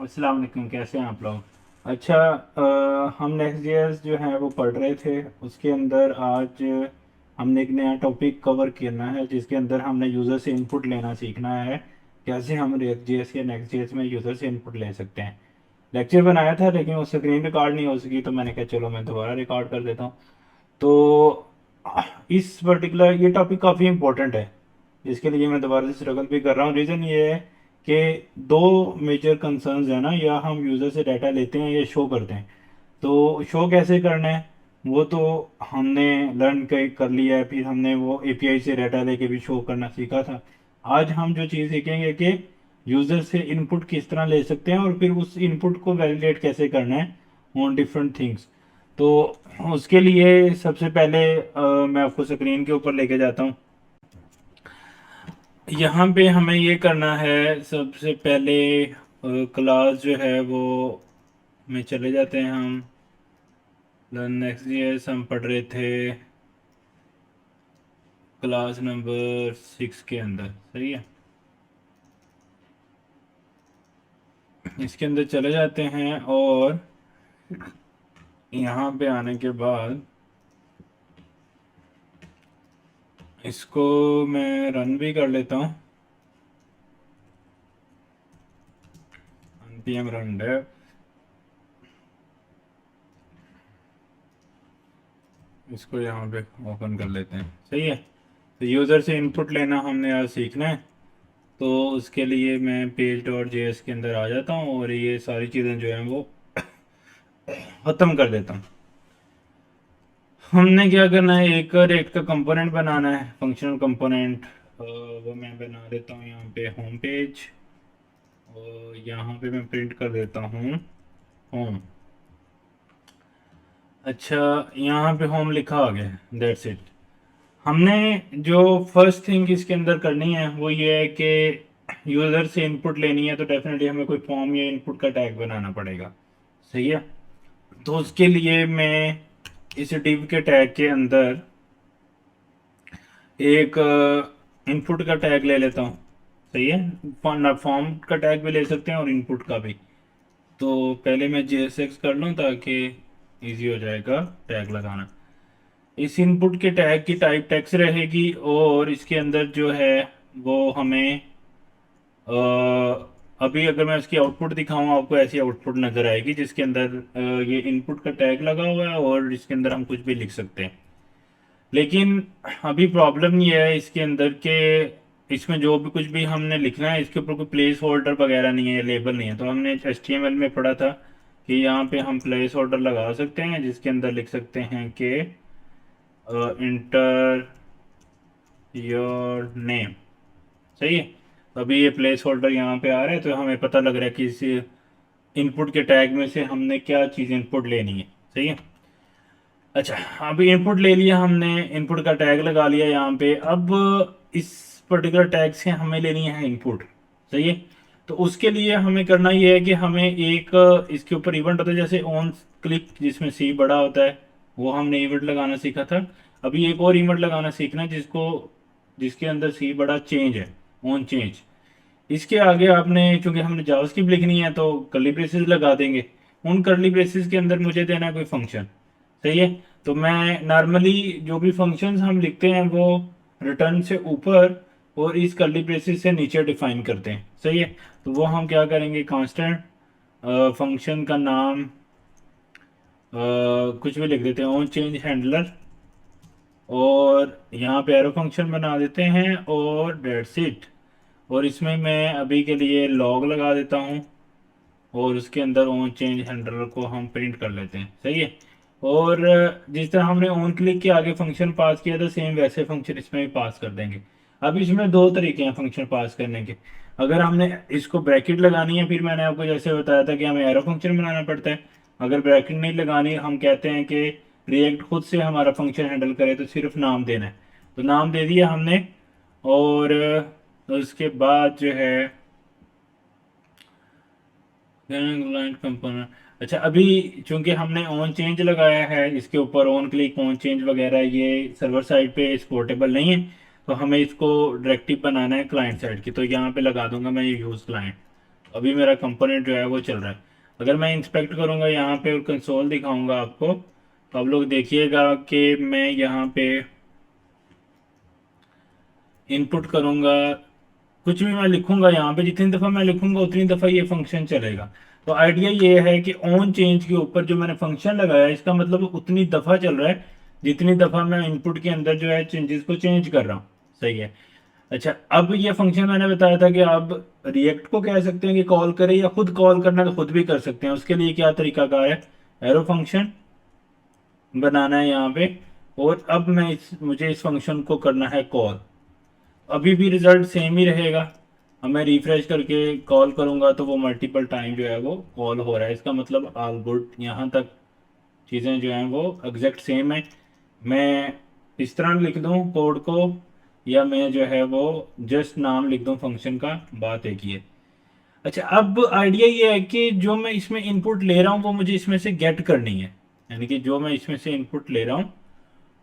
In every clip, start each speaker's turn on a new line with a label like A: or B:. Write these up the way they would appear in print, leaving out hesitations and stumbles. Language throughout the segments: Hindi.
A: अस्सलाम वालेकुम, कैसे हैं आप लोग। अच्छा, हम नेक्स्ट जेएस जो है वो पढ़ रहे थे। उसके अंदर आज हमने एक नया टॉपिक कवर करना है जिसके अंदर हमने यूज़र से इनपुट लेना सीखना है। कैसे हम रिएक्ट जेएस या नेक्स्ट जेएस में यूज़र से इनपुट ले सकते हैं। लेक्चर बनाया था लेकिन वो स्क्रीन रिकॉर्ड नहीं हो सकी, तो मैंने कहा चलो मैं दोबारा रिकॉर्ड कर देता हूँ। तो इस पर्टिकुलर ये टॉपिक काफ़ी इंपॉर्टेंट है, जिसके लिए मैं दोबारा से स्ट्रगल भी कर रहा हूँ। रीज़न ये है कि दो मेजर कंसर्न्स है ना, या हम यूज़र से डाटा लेते हैं या शो करते हैं। तो शो कैसे करना है वो तो हमने लर्न कर लिया है, फिर हमने वो एपीआई से डाटा लेके भी शो करना सीखा था। आज हम जो चीज़ सीखेंगे कि यूज़र से इनपुट किस तरह ले सकते हैं और फिर उस इनपुट को वैलिडेट कैसे करना है ऑन डिफरेंट थिंग्स। तो उसके लिए सबसे पहले मैं आपको स्क्रीन के ऊपर लेके जाता हूँ। यहाँ पे हमें ये करना है सबसे पहले, क्लास जो है वो में चले जाते हैं हम। नेक्स्ट ईयर हम पढ़ रहे थे क्लास नंबर 6 के अंदर, सही है। इसके अंदर चले जाते हैं और यहाँ पे आने के बाद इसको मैं रन भी कर लेता हूँ। npm रन है। इसको यहाँ पे ओपन कर लेते हैं, सही है। तो यूज़र से इनपुट लेना हमने आज सीखना है। तो उसके लिए मैं पेज डॉट जेएस के अंदर आ जाता हूँ और ये सारी चीज़ें जो हैं वो ख़त्म कर देता हूँ। हमने क्या करना है, एक रेट का कंपोनेंट बनाना है, फंक्शनल कंपोनेंट। वो मैं बना देता हूँ यहाँ पे होम पेज, और यहाँ पे मैं प्रिंट कर देता हूँ होम। अच्छा, यहाँ पे होम लिखा आ गया, दैट्स इट। हमने जो फर्स्ट थिंग इसके अंदर करनी है वो ये है कि यूज़र से इनपुट लेनी है, तो डेफिनेटली हमें कोई फॉर्म या इनपुट का टैग बनाना पड़ेगा, सही है। तो उसके लिए मैं इस div के टैग के अंदर एक इनपुट का टैग ले लेता हूँ, सही है। फॉर्म का टैग भी ले सकते हैं और इनपुट का भी। तो पहले मैं JSX कर लूँ ताकि इजी हो जाएगा टैग लगाना। इस इनपुट के टैग की टाइप टेक्स्ट रहेगी और इसके अंदर जो है वो हमें अभी अगर मैं इसकी आउटपुट दिखाऊं आपको, ऐसी आउटपुट नज़र आएगी जिसके अंदर ये इनपुट का टैग लगा हुआ है और इसके अंदर हम कुछ भी लिख सकते हैं। लेकिन अभी प्रॉब्लम ये है इसके अंदर के, इसमें जो भी कुछ भी हमने लिखना है इसके ऊपर कोई प्लेस होल्डर वगैरह नहीं है, लेबल नहीं है। तो हमने HTML में पढ़ा था कि यहाँ पे हम प्लेस होल्डर लगा सकते हैं जिसके अंदर लिख सकते हैं कि इंटर योर नेम, सही है। तो अभी ये प्लेस होल्डर यहाँ पे आ रहा है तो हमें पता लग रहा है कि इस इनपुट के टैग में से हमने क्या चीज़ इनपुट लेनी है, सही है। अच्छा, अभी इनपुट ले लिया हमने, इनपुट का टैग लगा लिया यहाँ पे। अब इस पर्टिकुलर टैग से हमें लेनी है इनपुट, सही है। तो उसके लिए हमें करना ये है कि हमें एक इसके ऊपर इवेंट होता है जैसे ऑन क्लिक, जिसमें सी बड़ा होता है, वो हमने इवेंट लगाना सीखा था। अभी एक और इवेंट लगाना सीखना है जिसको जिसके अंदर सी बड़ा चेंज है, ऑन चेंज। इसके आगे आपने, चूंकि हमने जावास्क्रिप्ट लिखनी है तो कर्ली ब्रेसेस लगा देंगे। उन कर्ली ब्रेसेस के अंदर मुझे देना है कोई फंक्शन, सही है। तो मैं नॉर्मली जो भी फंक्शंस हम लिखते हैं वो रिटर्न से ऊपर और इस कर्ली ब्रेसेस से नीचे डिफाइन करते हैं, सही है। तो वो हम क्या करेंगे, कांस्टेंट फंक्शन का नाम कुछ भी लिख देते हैं, ऑन चेंज हैंडलर, और यहाँ पे एरो फंक्शन बना देते हैं और डेट्स इट। और इसमें मैं अभी के लिए लॉग लगा देता हूँ और उसके अंदर ऑन चेंज हैंडलर को हम प्रिंट कर लेते हैं, सही है। और जिस तरह हमने ऑन क्लिक के आगे फंक्शन पास किया था, सेम वैसे फंक्शन इसमें भी पास कर देंगे। अब इसमें दो तरीके हैं फंक्शन पास करने के। अगर हमने इसको ब्रैकेट लगानी है, फिर मैंने आपको जैसे बताया था कि हमें एरो फंक्शन बनाना पड़ता है। अगर ब्रैकेट नहीं लगानी, हम कहते हैं कि रिएक्ट खुद से हमारा फंक्शन हैंडल करे, तो सिर्फ नाम देना है। तो नाम दे दिया हमने, और उसके बाद जो है क्लाइंट कंपोनेंट। अच्छा, अभी चूंकि हमने ऑन चेंज लगाया है इसके ऊपर, ऑन क्लिक ऑन चेंज वगैरह ये सर्वर साइड पे सपोर्टेबल नहीं है, तो हमें इसको डायरेक्टिव बनाना है क्लाइंट साइड की। तो यहाँ पे लगा दूंगा मैं ये यूज क्लाइंट, अभी मेरा कंपोनेंट जो है वो चल रहा है। अगर मैं इंस्पेक्ट करूंगा यहाँ पे और कंसोल दिखाऊंगा आपको, तो आप लोग देखिएगा कि मैं यहाँ पे इनपुट करूंगा, कुछ भी मैं लिखूंगा यहाँ पे, जितनी दफ़ा मैं लिखूंगा उतनी दफ़ा ये फंक्शन चलेगा। तो आइडिया ये है कि ऑन चेंज के ऊपर जो मैंने फंक्शन लगाया है, इसका मतलब उतनी दफ़ा चल रहा है जितनी दफ़ा मैं इनपुट के अंदर जो है चेंजेस को चेंज कर रहा हूँ। सही है। अच्छा, अब ये फंक्शन मैंने बताया था कि आप रिएक्ट को कह सकते हैं कि कॉल करें, या खुद कॉल करना तो खुद भी कर सकते हैं। उसके लिए क्या तरीकाकार है, एरो फंक्शन बनाना है यहाँ पे, और अब मुझे इस फंक्शन को करना है कॉल। अभी भी रिजल्ट सेम ही रहेगा। अब मैं रिफ्रेश करके कॉल करूंगा तो वो मल्टीपल टाइम जो है वो कॉल हो रहा है, इसका मतलब ऑल गुड, यहाँ तक चीज़ें जो हैं वो एग्जैक्ट सेम है। मैं इस तरह लिख दूं कोड को, या मैं जो है वो जस्ट नाम लिख दूं फंक्शन का, बात एक ही है। अच्छा, अब आइडिया ये है कि जो मैं इसमें इनपुट ले रहा हूँ वो मुझे इसमें से गेट करनी है, यानी कि जो मैं इसमें से इनपुट ले रहा हूँ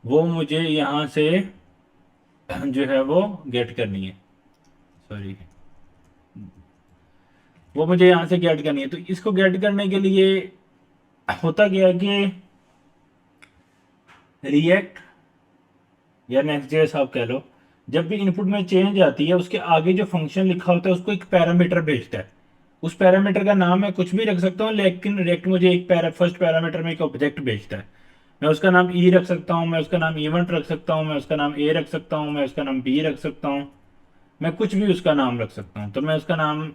A: वो मुझे यहाँ से जो है वो गेट करनी है। सॉरी, वो मुझे यहाँ से गेट करनी है। तो इसको गेट करने के लिए होता क्या है कि रिएक्ट या नेक्स्ट जेएस आप कह लो, जब भी इनपुट में चेंज आती है उसके आगे जो फंक्शन लिखा होता है उसको एक पैरामीटर भेजता है। उस पैरामीटर का नाम मैं कुछ भी रख सकता हूँ, लेकिन रिएक्ट मुझे एक फर्स्ट पैरामीटर में एक ऑब्जेक्ट भेजता है। मैं उसका नाम ई रख सकता हूँ, मैं उसका नाम इवेंट रख सकता हूँ, मैं उसका नाम ए रख सकता हूँ, मैं उसका नाम बी रख सकता हूँ, मैं कुछ भी उसका नाम रख सकता हूँ। तो मैं उसका नाम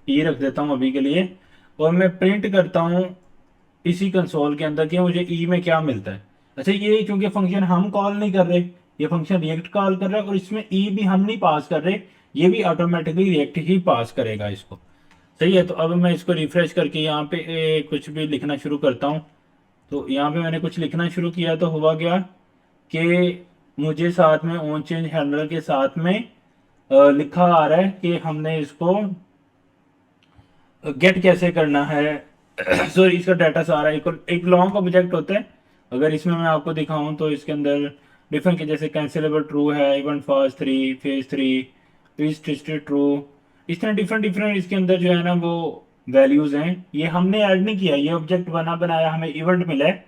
A: ई रख देता हूँ अभी के लिए, और मैं प्रिंट करता हूँ इसी कंसोल के अंदर कि मुझे ई में क्या मिलता है। अच्छा, ये चूंकि फंक्शन हम कॉल नहीं कर रहे, ये फंक्शन रिएक्ट कॉल कर रहा है, और इसमें ई भी हम नहीं पास कर रहे, ये भी ऑटोमेटिकली रिएक्ट ही पास करेगा इसको। सही है। तो अब मैं इसको रिफ्रेश करके यहाँ पे कुछ भी लिखना शुरू करता हूँ। तो यहाँ पे मैंने कुछ लिखना शुरू किया तो हुआ क्या कि मुझे साथ में ऑन चेंज हैंडलर के साथ में लिखा आ रहा है कि हमने इसको गेट कैसे करना है। सॉरी, इसका डाटा सारा एक लॉन्ग ऑब्जेक्ट होता है। अगर इसमें मैं आपको दिखाऊं तो इसके अंदर डिफरेंट के जैसे कैंसिलेबल ट्रू है, event fast 3, phase 3, is tested true, इस तरह डिफरेंट डिफरेंट इसके अंदर जो है ना वो वैल्यूज हैं। ये हमने ऐड नहीं किया, ये ऑब्जेक्ट बना बनाया हमें इवेंट मिला है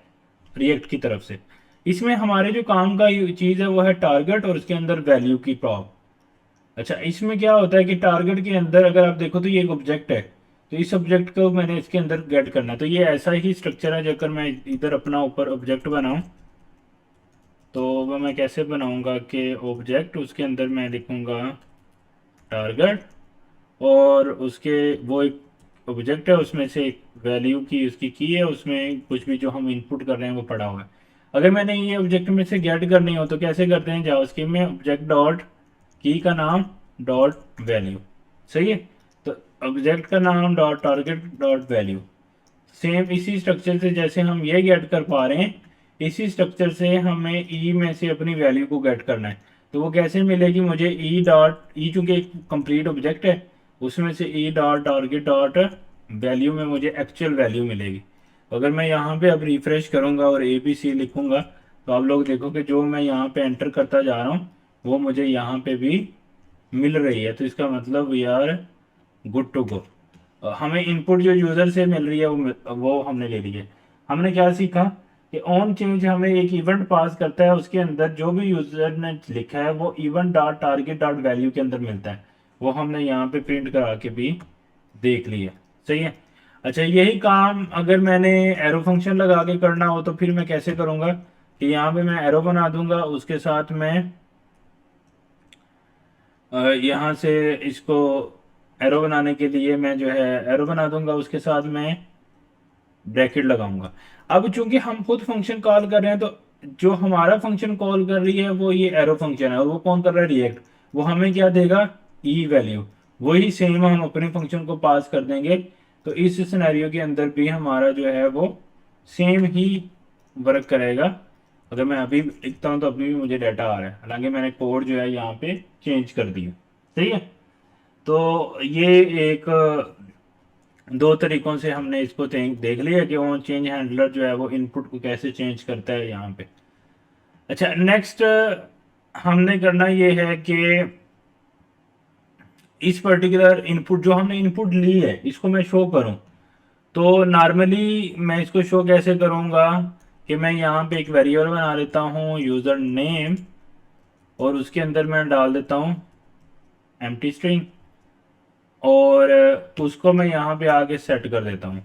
A: रिएक्ट की तरफ से। इसमें हमारे जो काम का चीज़ है वो है टारगेट और उसके अंदर वैल्यू की प्रॉप। अच्छा, इसमें क्या होता है कि टारगेट के अंदर अगर आप देखो तो ये एक ऑब्जेक्ट है, तो इस ऑब्जेक्ट को मैंने इसके अंदर गेट करना है। तो ये ऐसा ही स्ट्रक्चर है, जो अगर मैं इधर अपना ऊपर ऑब्जेक्ट बनाऊं तो वह मैं कैसे बनाऊंगा कि ऑब्जेक्ट उसके अंदर मैं लिखूंगा टारगेट, और उसके वो एक ऑब्जेक्ट है उसमें से एक वैल्यू की उसकी की है, उसमें कुछ भी जो हम इनपुट कर रहे हैं वो पड़ा हुआ है। अगर मैंने ये ऑब्जेक्ट में से गेट करनी हो तो कैसे करते हैं, जावास्क्रिप्ट में ऑब्जेक्ट डॉट की का नाम डॉट वैल्यू। सही है। तो ऑब्जेक्ट का नाम dot target dot value, same इसी स्ट्रक्चर से जैसे हम ये गेट कर पा रहे हैं, इसी स्ट्रक्चर से हमें ई में से अपनी वैल्यू को गेट करना है। तो वो कैसे मिलेगी, मुझे ई डॉट ई चूंकि एक कंप्लीट ऑब्जेक्ट है, उसमें से ई डॉट टारगेट डॉट वैल्यू में मुझे एक्चुअल वैल्यू मिलेगी। अगर मैं यहाँ पे अब रिफ्रेश करूँगा और ए बी सी लिखूँगा तो आप लोग देखो कि जो मैं यहाँ पे एंटर करता जा रहा हूँ वो मुझे यहाँ पे भी मिल रही है। तो इसका मतलब we are good to go. हमें इनपुट जो यूजर से मिल रही है वो हमने ले ली है। हमने क्या सीखा कि ऑन चेंज हमें एक इवेंट पास करता है, उसके अंदर जो भी यूजर ने लिखा है वो event dot target dot value के अंदर मिलता है। वो हमने यहाँ पे प्रिंट करा के भी देख लिया। सही है। अच्छा, यही काम अगर मैंने एरो फंक्शन लगा के करना हो तो फिर मैं कैसे करूँगा कि यहाँ पे मैं एरो बना दूंगा, उसके साथ मैं यहाँ से इसको एरो बनाने के लिए मैं जो है एरो बना दूंगा, उसके साथ मैं ब्रैकेट लगाऊंगा। अब चूंकि हम खुद फंक्शन कॉल कर रहे हैं तो जो हमारा फंक्शन कॉल कर रही है वो ये एरो फंक्शन है, और वो कौन कर रहा है, रिएक्ट। वो हमें क्या देगा, ई वैल्यू। वही सेम हम अपने फंक्शन को पास कर देंगे। तो इस सिनेरियो के अंदर भी हमारा जो है वो सेम ही वर्क करेगा। अगर मैं अभी लिखता हूँ तो अभी भी मुझे डाटा आ रहा है, हालांकि मैंने कोड जो है यहाँ पे चेंज कर दिया। सही है। तो ये एक दो तरीकों से हमने इसको देख लिया कि वो चेंज हैंडलर जो है वो इनपुट को कैसे चेंज करता है यहाँ पे। अच्छा, नेक्स्ट हमने करना ये है कि इस पर्टिकुलर इनपुट जो हमने इनपुट ली है इसको मैं शो करूं, तो नॉर्मली मैं इसको शो कैसे करूंगा कि मैं यहाँ पे एक वेरिएबल बना लेता हूँ यूज़र नेम, और उसके अंदर मैं डाल देता हूँ एम्प्टी स्ट्रिंग, और उसको मैं यहाँ पे आगे सेट कर देता हूँ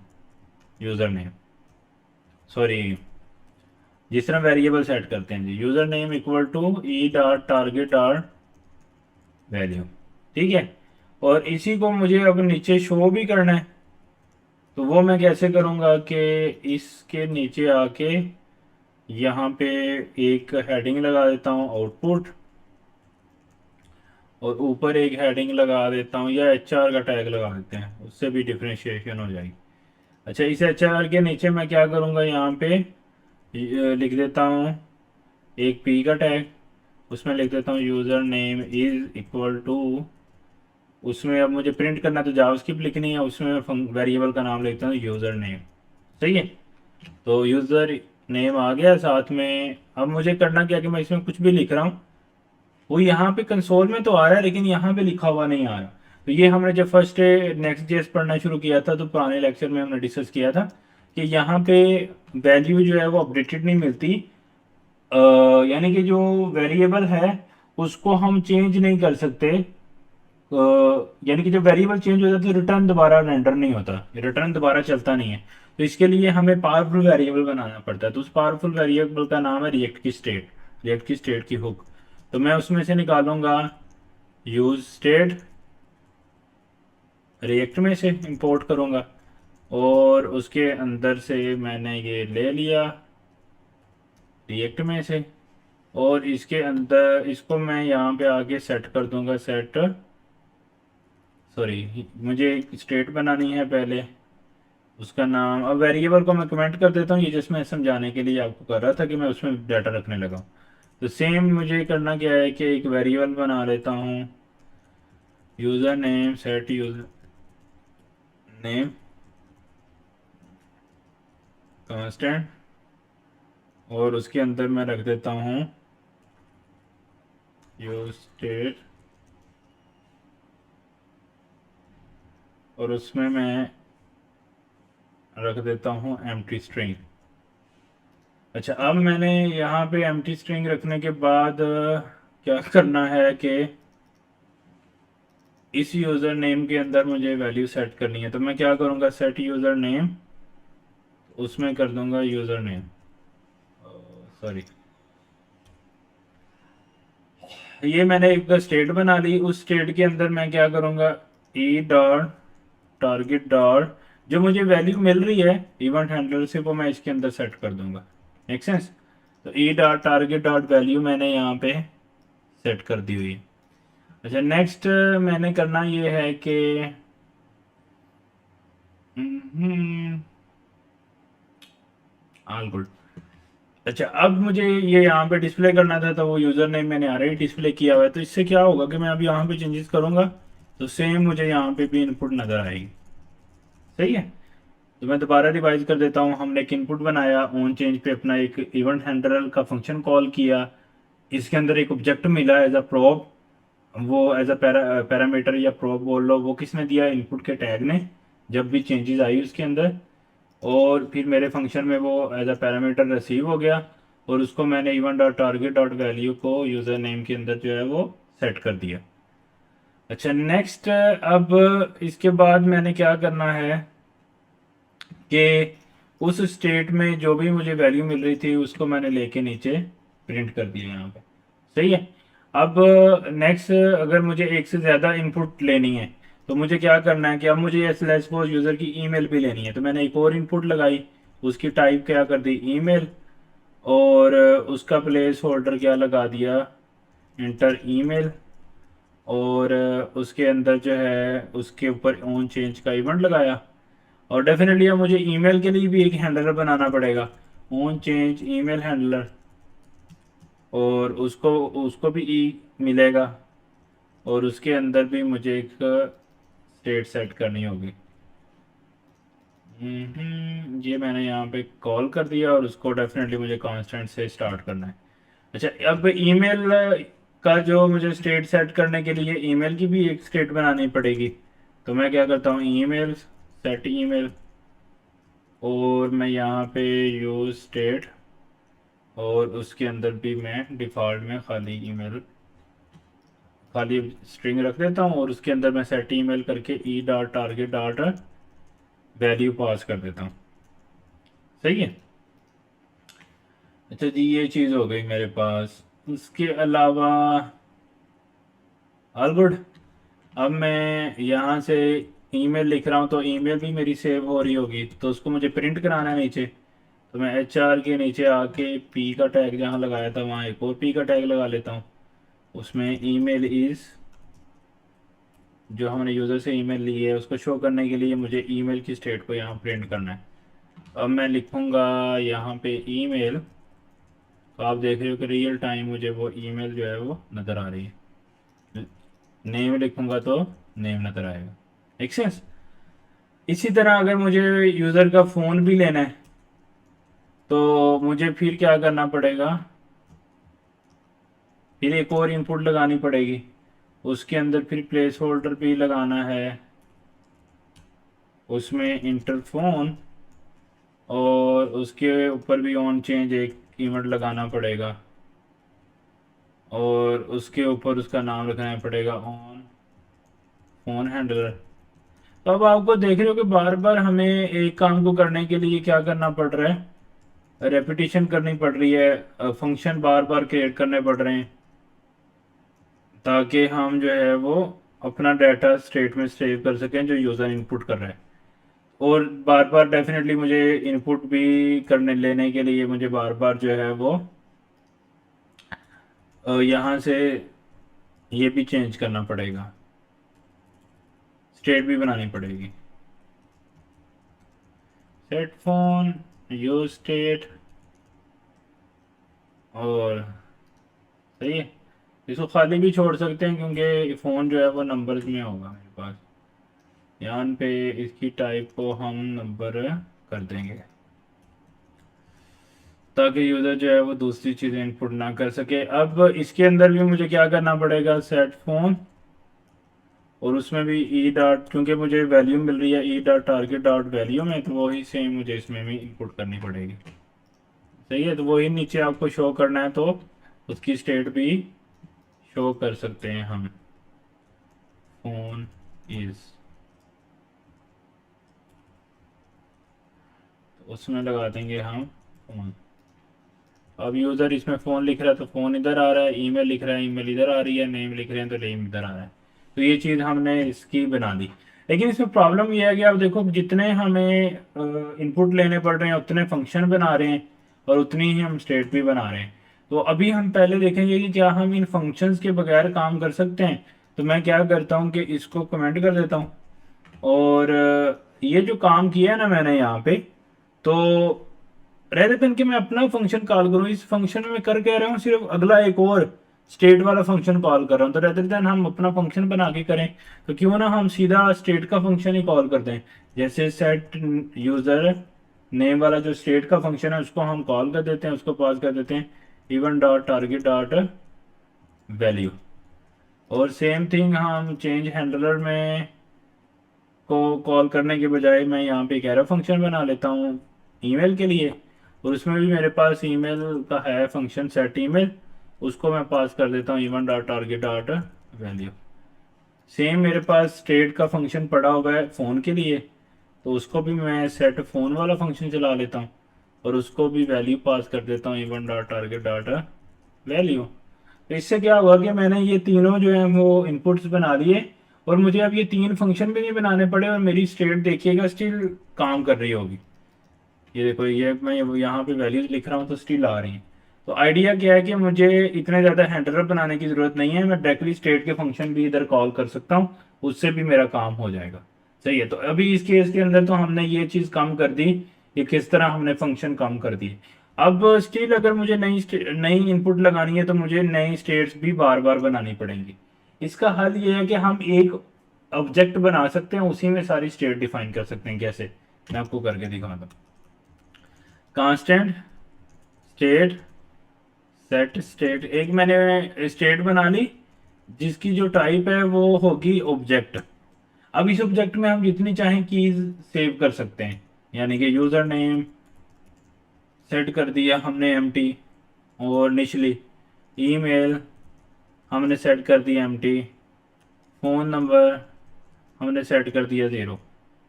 A: यूज़र नेम, सॉरी, जिस तरह वेरिएबल सेट करते हैं जी, user name equal to e dot target dot value. ठीक है, और इसी को मुझे अब नीचे शो भी करना है, तो वो मैं कैसे करूँगा कि इसके नीचे आके यहाँ पे एक हेडिंग लगा देता हूँ आउटपुट, और ऊपर एक हेडिंग लगा देता हूँ, या HR का टैग लगा देते हैं, उससे भी डिफ्रेंशिएशन हो जाएगी। अच्छा, इस HR के नीचे मैं क्या करूँगा, यहाँ पे लिख देता हूँ एक P का टैग, उसमें लिख देता हूँ username is equal to, उसमें अब मुझे प्रिंट करना तो जावास्क्रिप्ट लिखनी है, उसमें मैं वेरिएबल का नाम लिखता हूँ यूज़र नेम। सही है, तो यूज़र नेम आ गया साथ में। अब मुझे करना क्या कि मैं इसमें कुछ भी लिख रहा हूँ वो यहाँ पे कंसोल में तो आ रहा है, लेकिन यहाँ पे लिखा हुआ नहीं आ रहा। तो ये हमने जब फर्स्ट नेक्स्ट जेएस पढ़ना शुरू किया था, तो पुराने लेक्चर में हमने डिस्कस किया था कि यहाँ पे वैल्यू जो है वो अपडेटेड नहीं मिलती। यानी कि जो वेरिएबल है उसको हम चेंज नहीं कर सकते। यानी कि जब वेरिएबल चेंज हो जाता है तो रिटर्न दोबारा रेंडर नहीं होता, रिटर्न दोबारा चलता नहीं है। तो इसके लिए हमें पावरफुल वेरिएबल बनाना पड़ता है, तो उस पावरफुल वेरिएबल का नाम है रिएक्ट की स्टेट, रिएक्ट की स्टेट की हुक। तो मैं उसमें से निकालूंगा यूज स्टेट, रिएक्ट में से इंपोर्ट करूंगा, और उसके अंदर से मैंने ये ले लिया रिएक्ट में से, और इसके अंदर इसको मैं यहाँ पे आगे सेट कर दूंगा, सेट, सॉरी, मुझे एक स्टेट बनानी है पहले, उसका नाम, अब वेरिएबल को मैं कमेंट कर देता हूँ, ये जिसमें समझाने के लिए आपको कर रहा था कि मैं उसमें डाटा रखने लगा हूँ। तो सेम मुझे करना क्या है कि एक वेरिएबल बना लेता हूँ user name, set user name constant, और उसके अंदर मैं रख देता हूँ यूज स्टेट, और उसमें मैं रख देता हूँ एम्प्टी स्ट्रिंग। अच्छा, अब मैंने यहाँ पे एम्प्टी स्ट्रिंग रखने के बाद क्या करना है कि इस यूज़र नेम के अंदर मुझे वैल्यू सेट करनी है। तो मैं क्या करूँगा, सेट यूज़र नेम, उसमें कर दूंगा यूज़र नेम, सॉरी, ये मैंने एक स्टेट बना ली। उस स्टेट के अंदर मैं क्या करूँगा, ई डॉट टारगेट डॉट, जो मुझे वैल्यू मिल रही है इवेंट हैंडलर से, वो मैं इसके अंदर सेट कर दूंगा। Make sense? तो e dot target dot value मैंने यहाँ पे सेट कर दी हुई है। अच्छा, नेक्स्ट मैंने करना ये है कि ऑल गुड। अच्छा, अब मुझे ये यहाँ पे डिस्प्ले करना था, तो वो यूज़र नेम मैंने ऑलरेडी डिस्प्ले किया हुआ है। तो इससे क्या होगा कि मैं अब यहाँ पे चेंजेस करूँगा तो सेम मुझे यहाँ पे भी इनपुट नज़र आएगी। सही है, तो मैं दोबारा रिवाइज कर देता हूँ। हमने एक इनपुट बनाया, ऑन चेंज पे अपना एक इवेंट हैंडलर का फंक्शन कॉल किया, इसके अंदर एक ऑब्जेक्ट मिला एज अ प्रोब, वो एज अ पैरामीटर या प्रोब बोल लो, वो किसने दिया, इनपुट के टैग ने, जब भी चेंजेस आई उसके अंदर। और फिर मेरे फंक्शन में वो एज अ पैरामीटर रिसीव हो गया, और उसको मैंने event dot target dot value को यूज़र नेम के अंदर जो है वो सेट कर दिया। अच्छा, नेक्स्ट, अब इसके बाद मैंने क्या करना है कि उस स्टेट में जो भी मुझे वैल्यू मिल रही थी उसको मैंने लेके नीचे प्रिंट कर दिया यहाँ पे। सही है, अब नेक्स्ट, अगर मुझे एक से ज़्यादा इनपुट लेनी है तो मुझे क्या करना है कि अब मुझे सपोज यूज़र की ईमेल भी लेनी है, तो मैंने एक और इनपुट लगाई, उसकी टाइप क्या कर दी, ईमेल, और उसका प्लेस होल्डर क्या लगा दिया, इंटर ईमेल, और उसके अंदर जो है उसके ऊपर ऑन चेंज का इवेंट लगाया। और डेफिनेटली अब मुझे ईमेल के लिए भी एक हैंडलर बनाना पड़ेगा, ऑन चेंज ईमेल हैंडलर, और उसको उसको भी ई मिलेगा, और उसके अंदर भी मुझे एक स्टेट सेट करनी होगी। ये मैंने यहाँ पे कॉल कर दिया, और उसको डेफिनेटली मुझे कांस्टेंट से स्टार्ट करना है। अच्छा, अब ईमेल का जो मुझे स्टेट सेट करने के लिए ईमेल की भी एक स्टेट बनानी पड़ेगी। तो मैं क्या करता हूँ, ईमेल सेट ईमेल, और मैं यहाँ पे यूज स्टेट, और उसके अंदर भी मैं डिफ़ॉल्ट में खाली स्ट्रिंग रख देता हूँ, और उसके अंदर मैं सेट ईमेल करके ई dot target dot value pass कर देता हूँ। सही है। अच्छा जी, ये चीज़ हो गई मेरे पास। उसके अलावा ऑल गुड। अब मैं यहाँ से ईमेल लिख रहा हूँ, तो ईमेल भी मेरी सेव हो रही होगी, तो उसको मुझे प्रिंट कराना है नीचे। तो मैं HR के नीचे आके पी का टैग जहाँ लगाया था वहाँ एक और पी का टैग लगा लेता हूँ। उसमें ईमेल इज़, जो हमने यूज़र से ईमेल ली है उसको शो करने के लिए मुझे ईमेल की स्टेट को यहाँ प्रिंट करना है। अब मैं लिखूँगा यहाँ पे ईमेल, तो आप देख रहे हो कि रियल टाइम मुझे वो ईमेल जो है वो नज़र आ रही है। नेम लिखूँगा तो नेम नज़र आएगा। Make sense. इसी तरह अगर मुझे यूज़र का फ़ोन भी लेना है, तो मुझे फिर क्या करना पड़ेगा, फिर एक और इनपुट लगानी पड़ेगी। उसके अंदर फिर प्लेस होल्डर भी लगाना है, उसमें इंटर फोन, और उसके ऊपर भी ऑन चेंज एक इवेंट लगाना पड़ेगा, और उसके ऊपर उसका नाम रखना पड़ेगा ऑन फोन हैंडलर। तो अब आपको देख रहे हो कि बार बार हमें एक काम को करने के लिए क्या करना पड़ रहा है, रेपिटेशन करनी पड़ रही है, फंक्शन बार बार क्रिएट करने पड़ रहे हैं, ताकि हम जो है वो अपना डाटा स्टेट में सेव कर सकें जो यूज़र इनपुट कर रहा है। और बार बार डेफिनेटली मुझे इनपुट भी करने लेने के लिए मुझे बार बार जो है वो यहाँ से ये भी चेंज करना पड़ेगा, स्टेट भी बनानी पड़ेगी। सेट फोन, यूज स्टेट, और सही है। इसको खाली भी छोड़ सकते हैं क्योंकि फ़ोन जो है वो नंबर्स में होगा मेरे पास। यहाँ पे इसकी टाइप को हम नंबर कर देंगे, ताकि यूज़र जो है वो दूसरी चीज़ें इनपुट ना कर सके। अब इसके अंदर भी मुझे क्या करना पड़ेगा, सेट फोन, और उसमें भी ई डॉट, क्योंकि मुझे वैल्यू मिल रही है ई डॉट टारगेट डॉट वैल्यू में, तो वही सेम मुझे इसमें भी इनपुट करनी पड़ेगी। सही है। तो वही नीचे आपको शो करना है, तो उसकी स्टेट भी शो कर सकते हैं हम। फोन इज, तो उसमें लगा देंगे हम फोन। अब यूज़र इसमें फ़ोन लिख रहा है तो फ़ोन इधर आ रहा है, ईमेल लिख रहा है ईमेल इधर आ रही है, नेम लिख रहे हैं तो नेम इधर आ रहा है। तो ये चीज़ हमने इसकी बना दी। लेकिन इसमें प्रॉब्लम ये है कि आप देखो, जितने हमें इनपुट लेने पड़ रहे हैं उतने फंक्शन बना रहे हैं, और उतनी ही हम स्टेट भी बना रहे हैं। तो अभी हम पहले देखेंगे कि क्या हम इन फंक्शंस के बगैर काम कर सकते हैं। तो मैं क्या करता हूँ कि इसको कमेंट कर देता हूँ, और ये जो काम किया है ना मैंने यहाँ पे, तो रेदर देन कि मैं अपना फंक्शन कॉल करूँ, इस फंक्शन में मैं कर कह रहा हूँ सिर्फ अगला एक और स्टेट वाला फंक्शन कॉल कर रहा हूँ। तो रेदर देन हम अपना फंक्शन बना के करें, तो क्यों ना हम सीधा स्टेट का फंक्शन ही कॉल कर दें। जैसे सेट यूजर नेम वाला जो स्टेट का फंक्शन है उसको हम कॉल कर देते हैं, उसको पास कर देते हैं even dot target dot value. और सेम थिंग हम चेंज हैंडलर में को कॉल करने के बजाय मैं यहाँ पे एक एरो फंक्शन बना लेता हूँ ईमेल के लिए, और उसमें भी मेरे पास ईमेल का है फंक्शन सेट ईमेल, उसको मैं पास कर देता हूँ even dot target dot value. Same मेरे पास स्टेट का फंक्शन पड़ा हुआ है फ़ोन के लिए, तो उसको भी मैं सेट फ़ोन वाला फंक्शन चला लेता हूँ, और उसको भी वैल्यू पास कर देता हूँ even dot target dot value. तो इससे क्या हुआ कि मैंने ये तीनों जो है वो इनपुट्स बना लिए, और मुझे अब ये तीन फंक्शन भी नहीं बनाने पड़े, और मेरी स्टेट देखिएगा स्टिल काम कर रही होगी। ये देखो, ये मैं यहाँ पे वैल्यूज लिख रहा हूँ तो स्टिल आ रही हैं। तो आइडिया क्या है कि मुझे इतने ज़्यादा हैंडलर बनाने की ज़रूरत नहीं है, मैं डायरेक्टली स्टेट के फंक्शन भी इधर कॉल कर सकता हूँ, उससे भी मेरा काम हो जाएगा। सही है। तो अभी इस केस के अंदर तो हमने ये चीज़ कम कर दी, कि किस तरह हमने फंक्शन कम कर दिए। अब स्टिल अगर मुझे नई इनपुट लगानी है तो मुझे नई स्टेट्स भी बार बार बनानी पड़ेंगी। इसका हल ये है कि हम एक ऑब्जेक्ट बना सकते हैं, उसी में सारी स्टेट डिफाइन कर सकते हैं। कैसे, मैं आपको करके दिखाता हूँ। कांस्टेंट स्टेट सेट स्टेट, एक मैंने स्टेट बना ली जिसकी जो टाइप है वो होगी ऑब्जेक्ट। अब इस ऑब्जेक्ट में हम जितनी चाहें कीज सेव कर सकते हैं, यानी कि यूजर नेम सेट कर दिया हमने एम्प्टी, और निचली ईमेल हमने सेट कर दिया एम्प्टी, फ़ोन नंबर हमने सेट कर दिया 0।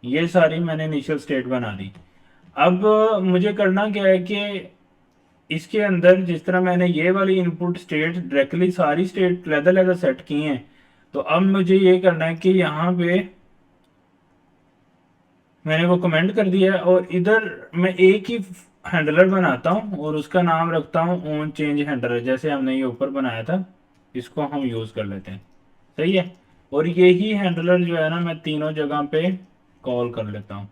A: ये सारी मैंने इनिशियल स्टेट बना दी। अब मुझे करना क्या है कि इसके अंदर जिस तरह मैंने ये वाली इनपुट स्टेट डायरेक्टली सारी स्टेट लहदा लहदा सेट की हैं, तो अब मुझे ये करना है कि यहाँ पे मैंने वो कमेंट कर दिया है, और इधर मैं एक ही हैंडलर बनाता हूँ और उसका नाम रखता हूँ ऑन चेंज हैंडलर, जैसे हमने ये ऊपर बनाया था, इसको हम यूज़ कर लेते हैं। सही है। और यही हैंडलर जो है ना मैं तीनों जगह पे कॉल कर लेता हूँ।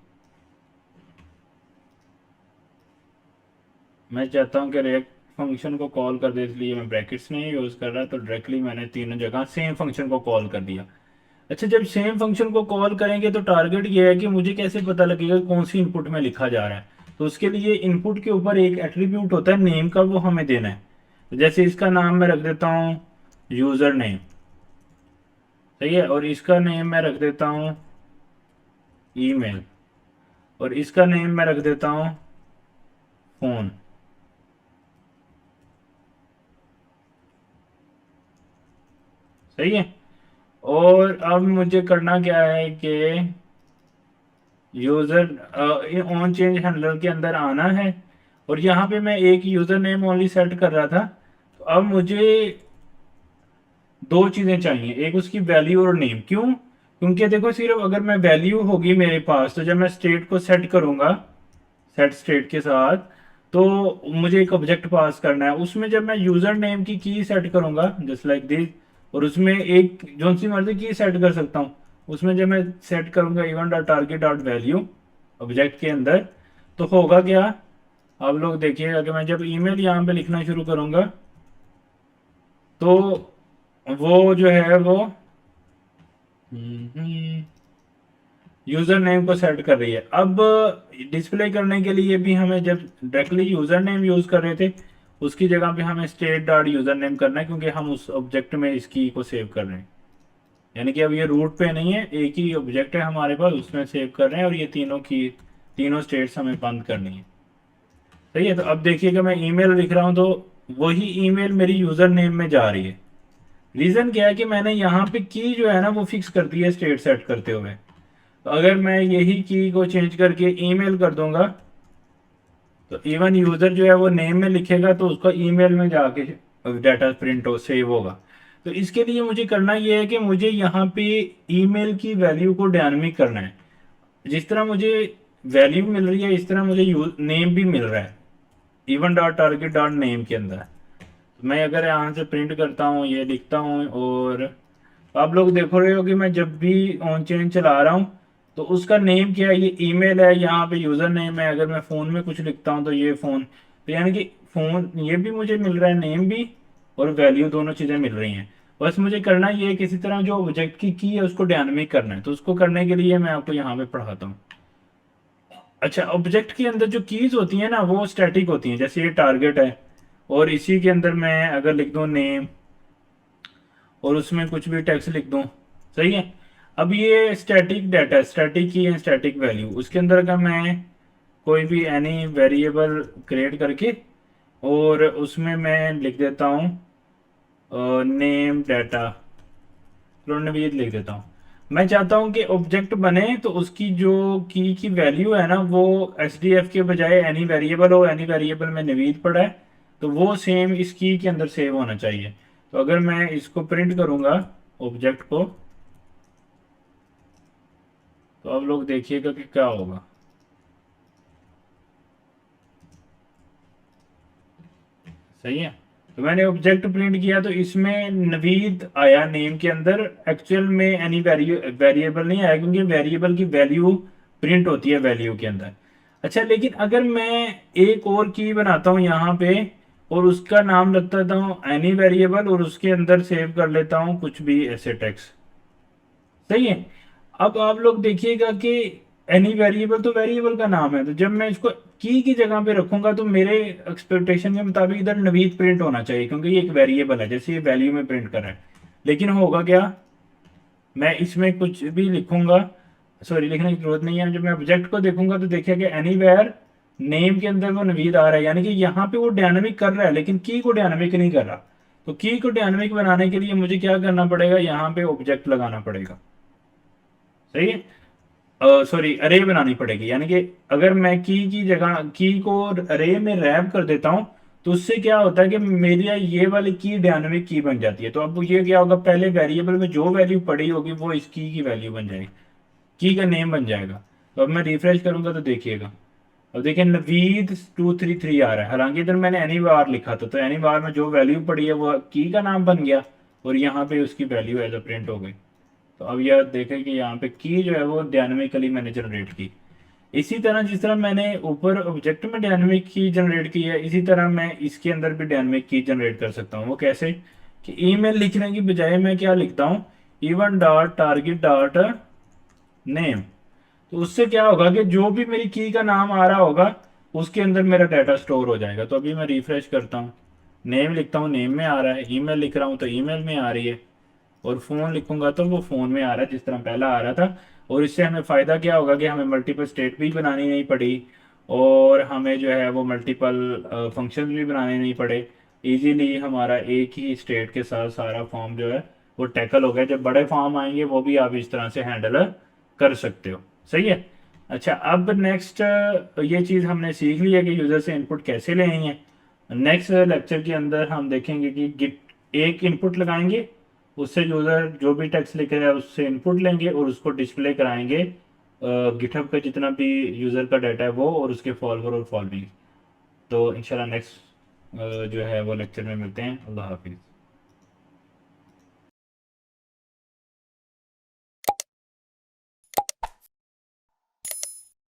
A: मैं चाहता हूँ कि रिएक्ट फंक्शन को कॉल कर दे, इसलिए मैं ब्रैकेट्स नहीं यूज़ कर रहा, तो डायरेक्टली मैंने तीनों जगह सेम फंक्शन को कॉल कर दिया। अच्छा, जब सेम फंक्शन को कॉल करेंगे तो टारगेट ये है कि मुझे कैसे पता लगेगा कौन सी इनपुट में लिखा जा रहा है। तो उसके लिए इनपुट के ऊपर एक एट्रीब्यूट होता है नेम का, वो हमें देना है। तो जैसे इसका नाम मैं रख देता हूँ यूज़र नेम। सही है। और इसका नेम मैं रख देता हूँ ईमेल, और इसका नेम मैं रख देता हूँ फ़ोन। सही है। और अब मुझे करना क्या है कि यूज़र ऑन चेंज हैंडलर के अंदर आना है, और यहाँ पे मैं एक यूज़र नेम ओनली सेट कर रहा था। तो अब मुझे दो चीज़ें चाहिए, एक उसकी वैल्यू और नेम। क्यों? क्योंकि देखो, सिर्फ अगर मैं वैल्यू होगी मेरे पास, तो जब मैं स्टेट को सेट करूँगा सेट स्टेट के साथ, तो मुझे एक ऑब्जेक्ट पास करना है। उसमें जब मैं यूज़र नेम की सेट करूँगा जस्ट लाइक दिस, और उसमें एक जो सी मर्जी सेट कर सकता हूँ, उसमें जब मैं सेट करूँगा even dot target dot value object के अंदर, तो होगा क्या? आप लोग देखिएगा कि मैं जब ईमेल यहाँ पे लिखना शुरू करूँगा, तो वो जो है वो यूजर नेम को सेट कर रही है। अब डिस्प्ले करने के लिए भी हमें, जब डायरेक्टली यूजर नेम यूज कर रहे थे, उसकी जगह पे हमें स्टेट डॉट यूजर नेम करना है, क्योंकि हम उस ऑब्जेक्ट में इस की को सेव कर रहे हैं। यानी कि अब ये रूट पे नहीं है, एक ही ऑब्जेक्ट है हमारे पास, उसमें सेव कर रहे हैं, और ये तीनों स्टेट्स हमें बंद करनी है। सही है। तो अब देखिएगा मैं ईमेल लिख रहा हूँ, तो वही ईमेल मेरी यूजर नेम में जा रही है। रीजन क्या है कि मैंने यहाँ पे की जो है ना वो फिक्स कर दी है स्टेट सेट करते हुए। तो अगर मैं यही की को चेंज करके ईमेल कर दूंगा, तो इवन यूजर जो है वो नेम में लिखेगा, तो उसका ईमेल में जाके डाटा प्रिंट हो सेव होगा। तो इसके लिए मुझे करना ये है कि मुझे यहाँ पे ईमेल की वैल्यू को डायनामिक करना है। जिस तरह मुझे वैल्यू मिल रही है, इस तरह मुझे नेम भी मिल रहा है even dot target dot name के अंदर। तो मैं अगर यहाँ से प्रिंट करता हूँ, ये लिखता हूँ, और आप लोग देख रहे हो कि मैं जब भी ऑन चेन चला रहा हूँ, तो उसका नेम क्या है, ये ईमेल है, यहाँ पे यूज़र नेम है। अगर मैं फ़ोन में कुछ लिखता हूँ तो ये फ़ोन, तो यानी कि फ़ोन ये भी मुझे मिल रहा है, नेम भी और वैल्यू, दोनों चीज़ें मिल रही हैं। बस मुझे करना ये है, किसी तरह जो ऑब्जेक्ट की है उसको डायनामिक करना है। तो उसको करने के लिए मैं आपको यहाँ पे पढ़ाता हूँ। अच्छा, ऑब्जेक्ट के अंदर जो कीज होती हैं ना वो स्टैटिक होती हैं। जैसे ये टारगेट है, और इसी के अंदर मैं अगर लिख दूँ नेम, और उसमें कुछ भी टेक्स्ट लिख दूं। सही है। अब ये स्टैटिक डाटा, स्टैटिक की है, स्टैटिक वैल्यू, उसके अंदर का मैं कोई भी एनी वेरिएबल क्रिएट करके, और उसमें मैं लिख देता हूँ नेम डाटा, नवीद लिख देता हूँ। मैं चाहता हूँ कि ऑब्जेक्ट बने तो उसकी जो की वैल्यू है ना वो एस डी एफ के बजाय एनी वेरिएबल हो। एनी वेरिएबल में नवीद पड़ा है, तो वो सेम इस की के अंदर सेव होना चाहिए। तो अगर मैं इसको प्रिंट करूंगा ऑब्जेक्ट को, तो अब लोग देखिएगा कि क्या होगा। सही है। तो मैंने ऑब्जेक्ट प्रिंट किया, तो इसमें नवीद आया नेम के अंदर। एक्चुअल में एनी वेरिएबल नहीं आया, क्योंकि वेरिएबल की वैल्यू प्रिंट होती है वैल्यू के अंदर। अच्छा, लेकिन अगर मैं एक और की बनाता हूँ यहाँ पे, और उसका नाम रख देता हूँ एनी वेरिएबल, और उसके अंदर सेव कर लेता हूँ कुछ भी ऐसे टेक्स्ट। सही है। अब आप लोग देखिएगा कि एनी वेरिएबल तो वेरिएबल का नाम है, तो जब मैं इसको की जगह पे रखूंगा तो मेरे एक्सपेक्टेशन के मुताबिक इधर नवीद प्रिंट होना चाहिए, क्योंकि ये एक वेरिएबल है, जैसे ये वैल्यू में प्रिंट कर रहा है। लेकिन होगा क्या, मैं इसमें कुछ भी लिखूंगा, सॉरी लिखने की जरूरत नहीं है, जब मैं ऑब्जेक्ट को देखूंगा तो देखिए कि एनीवेयर नेम के अंदर वो नवीद आ रहा है, यानी कि यहाँ पे वो डायनामिक कर रहा है लेकिन की को डायनामिक नहीं कर रहा। तो की को डायनामिक बनाने के लिए मुझे क्या करना पड़ेगा, यहाँ पे ऑब्जेक्ट लगाना पड़ेगा। सही है, सॉरी अरे बनानी पड़ेगी, यानी कि अगर मैं की जगह की को अरे में रैप कर देता हूं तो उससे क्या होता है कि मेरी ये वाली की डायनामिक की बन जाती है। तो अब ये क्या होगा, पहले वेरिएबल में जो वैल्यू पड़ी होगी वो इस की वैल्यू बन जाएगी, की का नेम बन जाएगा। तो अब मैं रिफ्रेश करूंगा तो देखिएगा, अब देखिए नवीद 233 आ रहा है, हालांकि इधर मैंने एनी बार लिखा था, तो एनी बार में जो वैल्यू पड़ी है वो की का नाम बन गया और यहाँ पे उसकी वैल्यू एज अ प्रिंट हो गई। तो अब यह देखें कि यहाँ पे की जो है वो डायनामिकली मैंने जनरेट की। इसी तरह जिस तरह मैंने ऊपर ऑब्जेक्ट में डायनामिक की जनरेट की है, इसी तरह मैं इसके अंदर भी डायनामिक की जनरेट कर सकता हूँ। वो कैसे कि ईमेल लिखने की बजाय मैं क्या लिखता हूँ, even dot target dot name. तो उससे क्या होगा कि जो भी मेरी की का नाम आ रहा होगा उसके अंदर मेरा डाटा स्टोर हो जाएगा। तो अभी मैं रिफ्रेश करता हूँ, नेम लिखता हूँ, नेम में आ रहा है, ईमेल लिख रहा हूँ तो ईमेल में आ रही है, और फोन लिखूंगा तो वो फोन में आ रहा है जिस तरह पहला आ रहा था। और इससे हमें फायदा क्या होगा कि हमें मल्टीपल स्टेट भी बनानी नहीं पड़ी, और हमें जो है वो मल्टीपल फंक्शन भी बनाने नहीं पड़े। इजीली हमारा एक ही स्टेट के साथ सारा फॉर्म जो है वो टैकल हो गया। जब बड़े फॉर्म आएंगे वो भी आप इस तरह से हैंडल कर सकते हो। सही है। अच्छा, अब नेक्स्ट ये चीज़ हमने सीख ली है कि यूज़र से इनपुट कैसे लेनी है। नेक्स्ट लेक्चर के अंदर हम देखेंगे कि गिट एक इनपुट लगाएंगे, उससे यूज़र जो भी टेक्स्ट लिख रहा है उससे इनपुट लेंगे और उसको डिस्प्ले कराएंगे गिटहब का जितना भी यूज़र का डाटा है वो, और उसके फॉलोअर और फॉलोइंग। तो इंशाल्लाह नेक्स्ट जो है वो लेक्चर में मिलते हैं। अल्लाह हाफिज़।